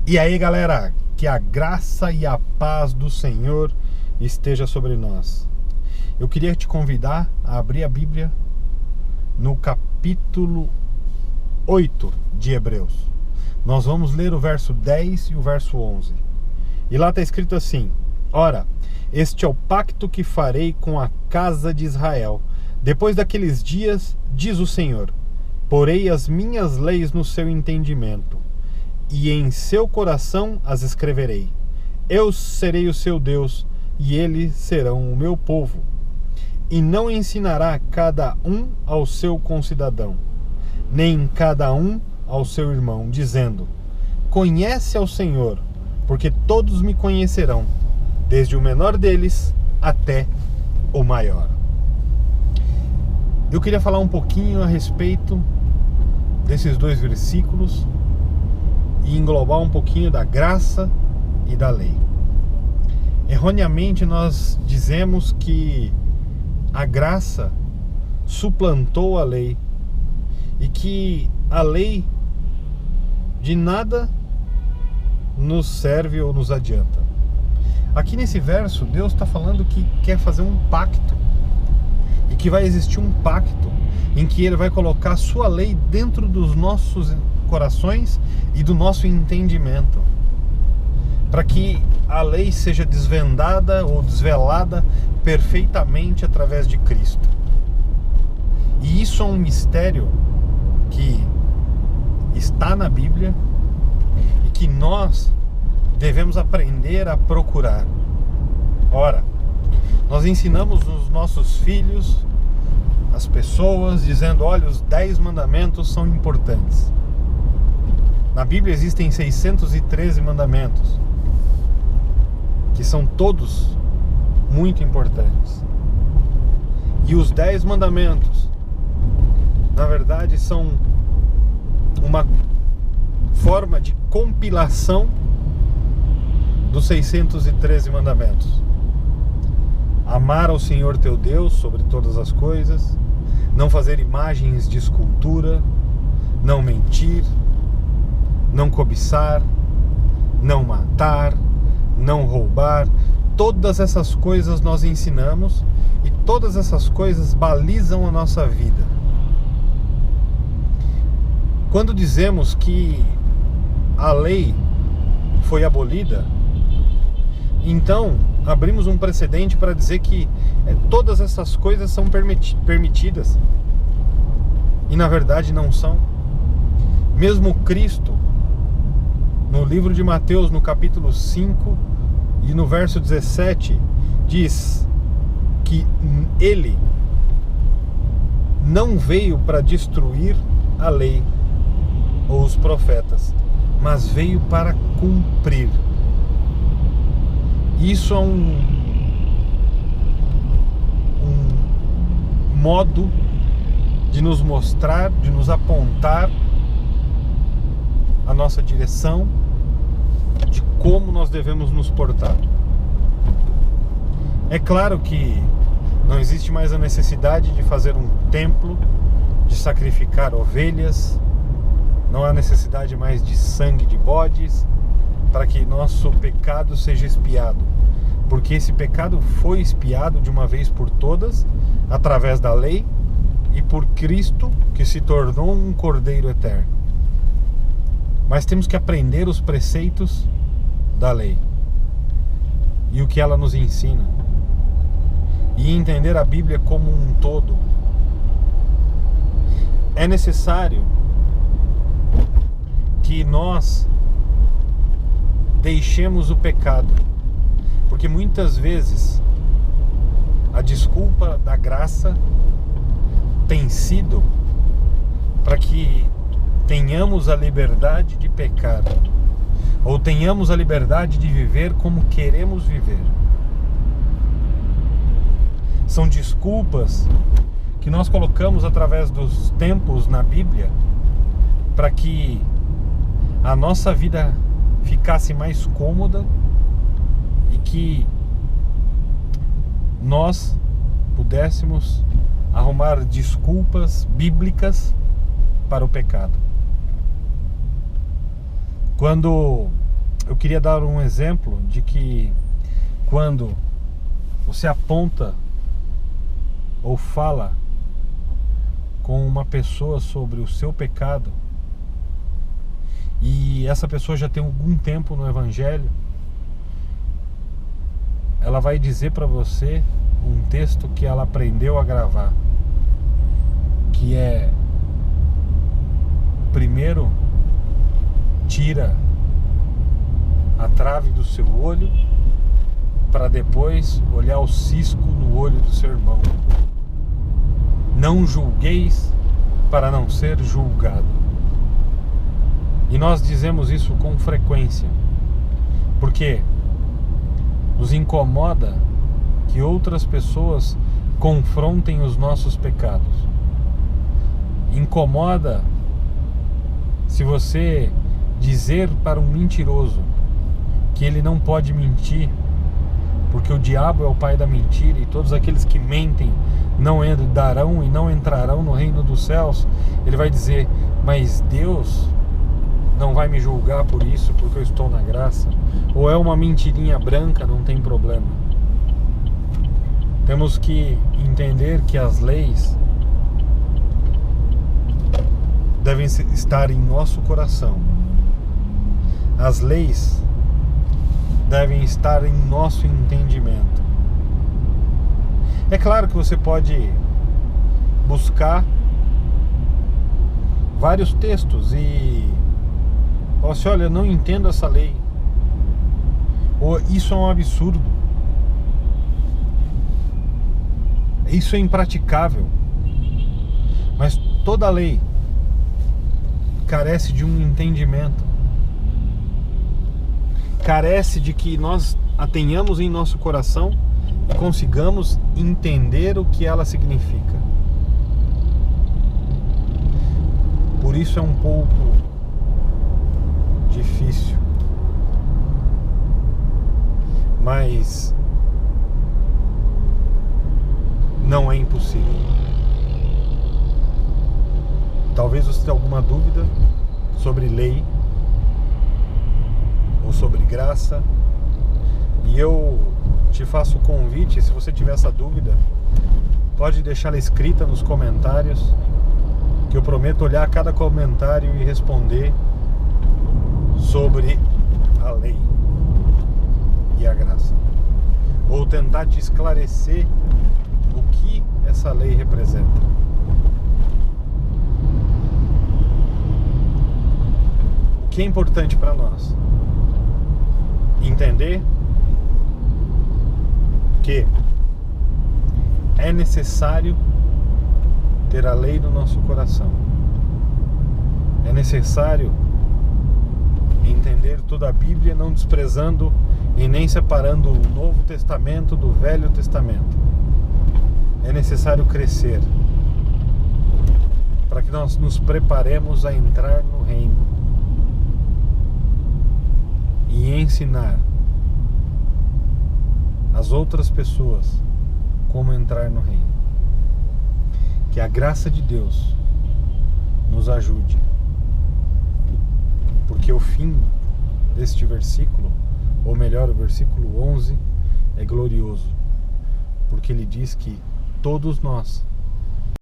E aí, galera, que a graça e a paz do Senhor esteja sobre nós. Eu queria te convidar a abrir a Bíblia no capítulo 8 de Hebreus. Nós vamos ler o verso 10 e o verso 11. E lá está escrito assim: Ora, este é o pacto que farei com a casa de Israel. Depois daqueles dias, diz o Senhor, porei as minhas leis no seu entendimento, e em seu coração as escreverei. Eu serei o seu Deus, e eles serão o meu povo. E não ensinará cada um ao seu concidadão, nem cada um ao seu irmão, dizendo: Conhece ao Senhor, porque todos me conhecerão, desde o menor deles até o maior. Eu queria falar um pouquinho a respeito desses dois versículos e englobar um pouquinho da graça e da lei. Erroneamente nós dizemos que a graça suplantou a lei e que a lei de nada nos serve ou nos adianta. Aqui nesse verso, Deus está falando que quer fazer um pacto e que vai existir um pacto em que Ele vai colocar a sua lei dentro dos nossos corações e do nosso entendimento, para que a lei seja desvendada ou desvelada perfeitamente através de Cristo. E isso é um mistério que está na Bíblia e que nós devemos aprender a procurar. Ora, nós ensinamos os nossos filhos, as pessoas, dizendo: olha, os 10 mandamentos são importantes. Na Bíblia existem 613 mandamentos, que são todos muito importantes. E os 10 mandamentos, na verdade, são uma forma de compilação dos 613 mandamentos. Amar ao Senhor teu Deus sobre todas as coisas, não fazer imagens de escultura, não mentir, não cobiçar, não matar, não roubar. Todas essas coisas nós ensinamos e todas essas coisas balizam a nossa vida. Quando dizemos que a lei foi abolida, então abrimos um precedente para dizer que todas essas coisas são permitidas, e na verdade não são. Mesmo Cristo, no livro de Mateus, no capítulo 5 e no verso 17, diz que Ele não veio para destruir a lei ou os profetas, mas veio para cumprir. Isso é um modo de nos mostrar, de nos apontar a nossa direção, de como nós devemos nos portar. É claro que não existe mais a necessidade de fazer um templo, de sacrificar ovelhas, não há necessidade mais de sangue de bodes para que nosso pecado seja expiado, porque esse pecado foi expiado de uma vez por todas através da lei e por Cristo, que se tornou um Cordeiro eterno. Mas temos que aprender os preceitos da lei e o que ela nos ensina, e entender a Bíblia como um todo. É necessário que nós deixemos o pecado, porque muitas vezes a desculpa da graça tem sido para que tenhamos a liberdade de pecar, ou tenhamos a liberdade de viver como queremos viver. São desculpas que nós colocamos através dos tempos na Bíblia para que a nossa vida ficasse mais cômoda e que nós pudéssemos arrumar desculpas bíblicas para o pecado. Quando eu queria dar um exemplo de que quando você aponta ou fala com uma pessoa sobre o seu pecado e essa pessoa já tem algum tempo no Evangelho, ela vai dizer para você um texto que ela aprendeu a gravar, que é: primeiro tira a trave do seu olho para depois olhar o cisco no olho do seu irmão. Não julgueis para não ser julgado. E nós dizemos isso com frequência, porque nos incomoda que outras pessoas confrontem os nossos pecados. Incomoda se você dizer para um mentiroso que ele não pode mentir, porque o diabo é o pai da mentira e todos aqueles que mentem não herdarão e não entrarão no reino dos céus. Ele vai dizer: mas Deus não vai me julgar por isso, porque eu estou na graça. Ou é uma mentirinha branca, não tem problema. Temos que entender que as leis devem estar em nosso coração. As leis devem estar em nosso entendimento. É claro que você pode buscar vários textos e falar assim: olha, eu não entendo essa lei, ou isso é um absurdo, isso é impraticável. Mas toda lei carece de um entendimento, carece de que nós a tenhamos em nosso coração e consigamos entender o que ela significa. Por isso é um pouco difícil, mas não é impossível. Talvez você tenha alguma dúvida sobre lei ou sobre graça, e eu te faço o convite: se você tiver essa dúvida, pode deixá-la escrita nos comentários, que eu prometo olhar cada comentário e responder sobre a lei e a graça, ou tentar te esclarecer o que essa lei representa. O que é importante para nós? Entender que é necessário ter a lei no nosso coração. É necessário entender toda a Bíblia, não desprezando e nem separando o Novo Testamento do Velho Testamento. É necessário crescer para que nós nos preparemos a entrar no reino e ensinar as outras pessoas como entrar no reino. Que a graça de Deus nos ajude, porque o fim deste versículo, ou melhor, o versículo 11, é glorioso, porque ele diz que todos nós